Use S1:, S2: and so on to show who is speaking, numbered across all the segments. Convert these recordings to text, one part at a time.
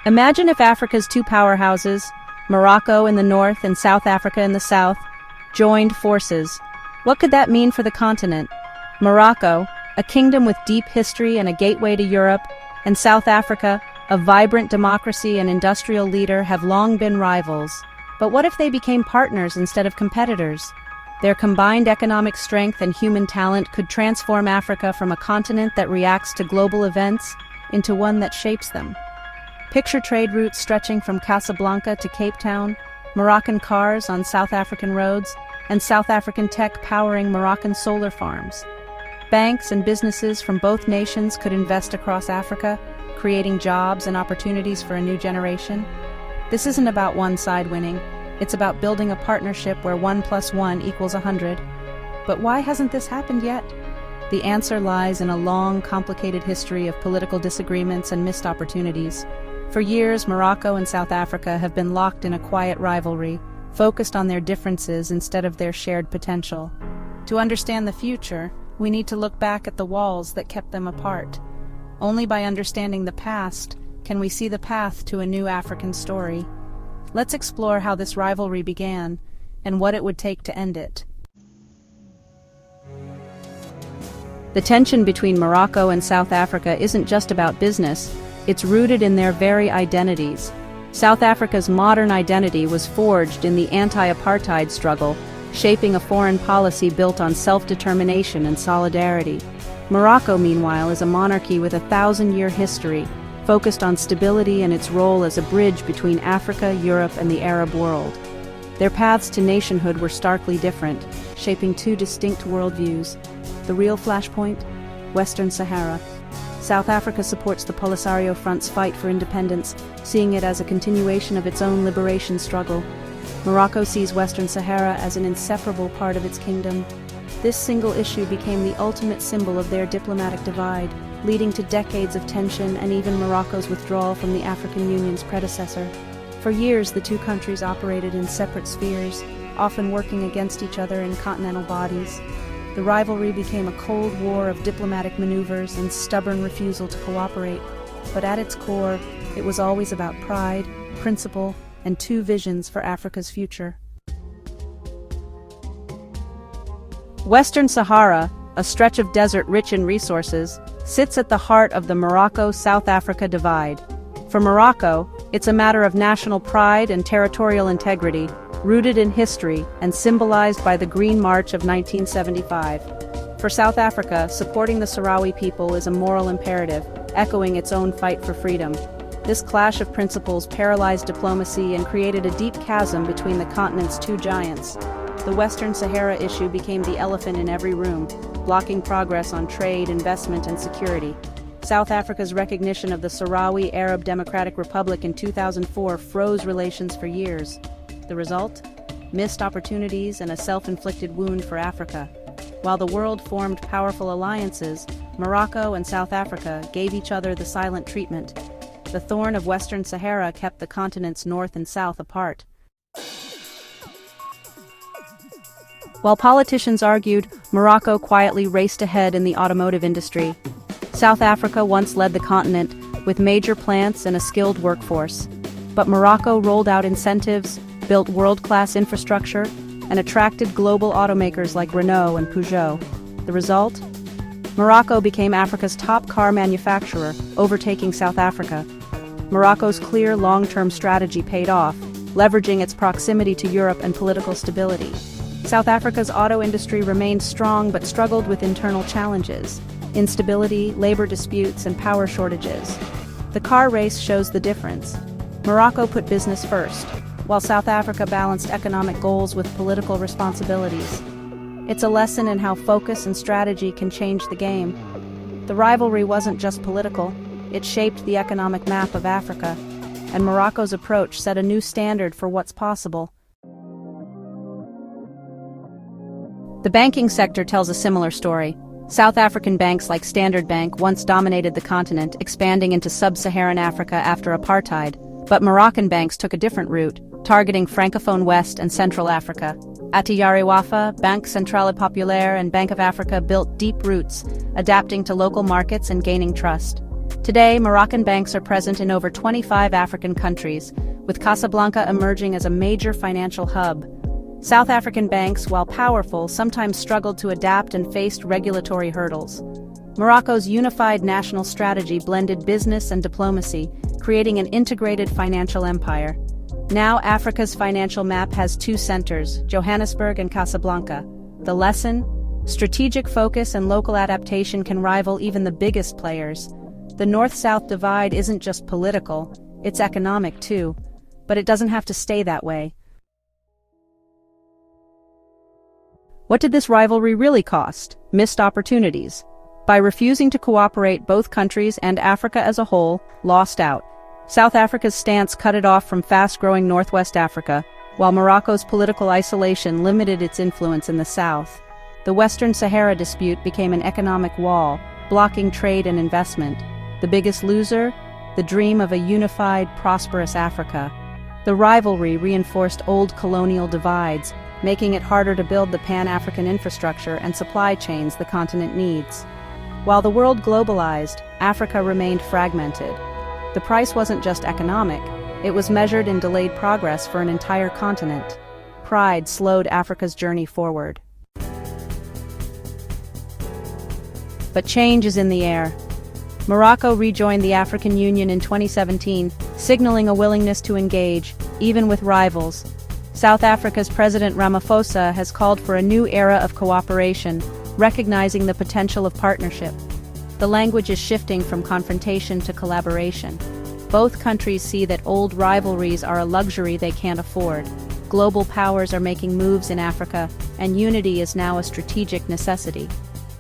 S1: Imagine if Africa's two powerhouses, Morocco in the north and South Africa in the south, joined forces. What could that mean for the continent? Morocco, a kingdom with deep history and a gateway to Europe, and South Africa, a vibrant democracy and industrial leader, have long been rivals. But what if they became partners instead of competitors? Their combined economic strength and human talent could transform Africa from a continent that reacts to global events into one that shapes them. Picture trade routes stretching from Casablanca to Cape Town, Moroccan cars on South African roads, and South African tech powering Moroccan solar farms. Banks and businesses from both nations could invest across Africa, creating jobs and opportunities for a new generation. This isn't about one side winning. It's about building a partnership where 1 + 1 = 100. But why hasn't this happened yet? The answer lies in a long, complicated history of political disagreements and missed opportunities. For years, Morocco and South Africa have been locked in a quiet rivalry, focused on their differences instead of their shared potential. To understand the future, we need to look back at the walls that kept them apart. Only by understanding the past can we see the path to a new African story. Let's explore how this rivalry began and what it would take to end it. The tension between Morocco and South Africa isn't just about business, it's rooted in their very identities. South Africa's modern identity was forged in the anti-apartheid struggle, shaping a foreign policy built on self-determination and solidarity. Morocco, meanwhile, is a monarchy with a 1,000-year history, focused on stability and its role as a bridge between Africa, Europe, and the Arab world. Their paths to nationhood were starkly different, shaping two distinct worldviews. The real flashpoint? Western Sahara. South Africa supports the Polisario Front's fight for independence, seeing it as a continuation of its own liberation struggle. Morocco sees Western Sahara as an inseparable part of its kingdom. This single issue became the ultimate symbol of their diplomatic divide, leading to decades of tension and even Morocco's withdrawal from the African Union's predecessor. For years, the two countries operated in separate spheres, often working against each other in continental bodies. The rivalry became a cold war of diplomatic maneuvers and stubborn refusal to cooperate. But at its core, it was always about pride, principle, and two visions for Africa's future. Western Sahara, a stretch of desert rich in resources, sits at the heart of the Morocco-South Africa divide. For Morocco, it's a matter of national pride and territorial integrity, rooted in history and symbolized by the Green March of 1975. For South Africa, supporting the Sahrawi people is a moral imperative, echoing its own fight for freedom. This clash of principles paralyzed diplomacy and created a deep chasm between the continent's two giants. The Western Sahara issue became the elephant in every room, blocking progress on trade, investment, and security. South Africa's recognition of the Sahrawi Arab Democratic Republic in 2004 froze relations for years. The result? Missed opportunities and a self-inflicted wound for Africa. While the world formed powerful alliances, Morocco and South Africa gave each other the silent treatment. The thorn of Western Sahara kept the continent's north and south apart. While politicians argued, Morocco quietly raced ahead in the automotive industry. South Africa once led the continent, with major plants and a skilled workforce. But Morocco rolled out incentives, built world-class infrastructure, and attracted global automakers like Renault and Peugeot. The result? Morocco became Africa's top car manufacturer, overtaking South Africa. Morocco's clear long-term strategy paid off, leveraging its proximity to Europe and political stability. South Africa's auto industry remained strong but struggled with internal challenges: instability, labor disputes, and power shortages. The car race shows the difference. Morocco put business first, while South Africa balanced economic goals with political responsibilities. It's a lesson in how focus and strategy can change the game. The rivalry wasn't just political, it shaped the economic map of Africa, and Morocco's approach set a new standard for what's possible. The banking sector tells a similar story. South African banks like Standard Bank once dominated the continent, expanding into sub-Saharan Africa after apartheid. But Moroccan banks took a different route, targeting Francophone West and Central Africa. Attijari Wafa, Banque Centrale Populaire, and Bank of Africa built deep roots, adapting to local markets and gaining trust. Today, Moroccan banks are present in over 25 African countries, with Casablanca emerging as a major financial hub. South African banks, while powerful, sometimes struggled to adapt and faced regulatory hurdles. Morocco's unified national strategy blended business and diplomacy, creating an integrated financial empire. Now Africa's financial map has two centers, Johannesburg and Casablanca. The lesson? Strategic focus and local adaptation can rival even the biggest players. The North-South divide isn't just political, it's economic too. But it doesn't have to stay that way. What did this rivalry really cost? Missed opportunities. By refusing to cooperate, both countries and Africa as a whole lost out. South Africa's stance cut it off from fast-growing Northwest Africa, while Morocco's political isolation limited its influence in the south. The Western Sahara dispute became an economic wall, blocking trade and investment. The biggest loser? The dream of a unified, prosperous Africa. The rivalry reinforced old colonial divides, making it harder to build the Pan-African infrastructure and supply chains the continent needs. While the world globalized, Africa remained fragmented. The price wasn't just economic, it was measured in delayed progress for an entire continent. Pride slowed Africa's journey forward. But change is in the air. Morocco rejoined the African Union in 2017, signaling a willingness to engage, even with rivals. South Africa's President Ramaphosa has called for a new era of cooperation, recognizing the potential of partnership. The language is shifting from confrontation to collaboration. Both countries see that old rivalries are a luxury they can't afford. Global powers are making moves in Africa, and unity is now a strategic necessity.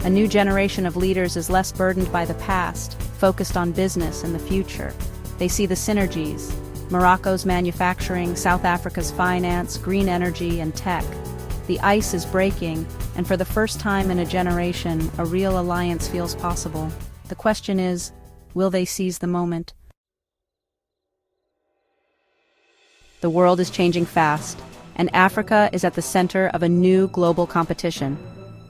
S1: A new generation of leaders is less burdened by the past, focused on business and the future. They see the synergies: Morocco's manufacturing, South Africa's finance, green energy, and tech. The ice is breaking, and for the first time in a generation, a real alliance feels possible. The question is, will they seize the moment? The world is changing fast, and Africa is at the center of a new global competition.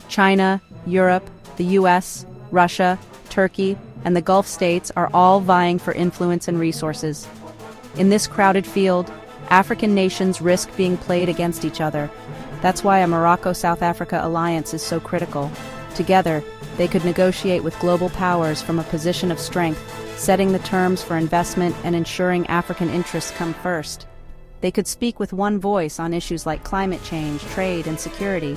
S1: China, Europe, the US, Russia, Turkey, and the Gulf states are all vying for influence and resources. In this crowded field, African nations risk being played against each other. That's why a Morocco-South Africa alliance is so critical. Together, they could negotiate with global powers from a position of strength, setting the terms for investment and ensuring African interests come first. They could speak with one voice on issues like climate change, trade, and security.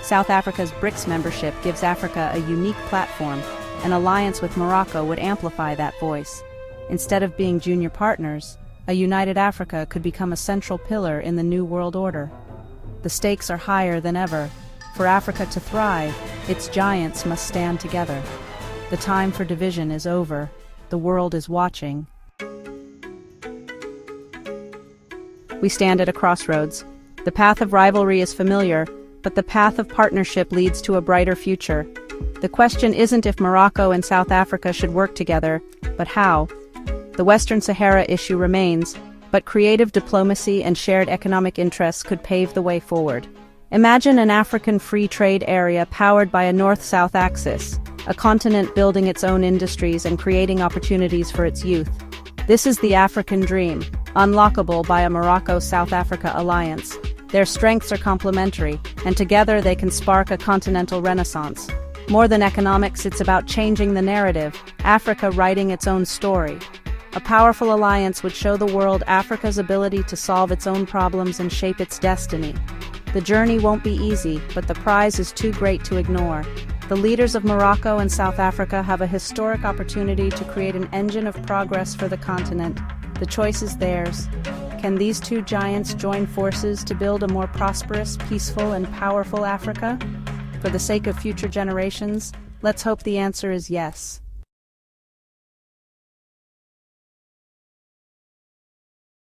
S1: South Africa's BRICS membership gives Africa a unique platform. An alliance with Morocco would amplify that voice. Instead of being junior partners, a united Africa could become a central pillar in the new world order. The stakes are higher than ever. For Africa to thrive, its giants must stand together. The time for division is over. The world is watching. We stand at a crossroads. The path of rivalry is familiar, but the path of partnership leads to a brighter future. The question isn't if Morocco and South Africa should work together, but how. The Western Sahara issue remains, but creative diplomacy and shared economic interests could pave the way forward. Imagine an African free trade area powered by a north-south axis, a continent building its own industries and creating opportunities for its youth. This is the African dream, unlockable by a Morocco-South Africa alliance. Their strengths are complementary, and together they can spark a continental renaissance. More than economics, it's about changing the narrative, Africa writing its own story. A powerful alliance would show the world Africa's ability to solve its own problems and shape its destiny. The journey won't be easy, but the prize is too great to ignore. The leaders of Morocco and South Africa have a historic opportunity to create an engine of progress for the continent. The choice is theirs. Can these two giants join forces to build a more prosperous, peaceful, and powerful Africa? For the sake of future generations, let's hope the answer is yes.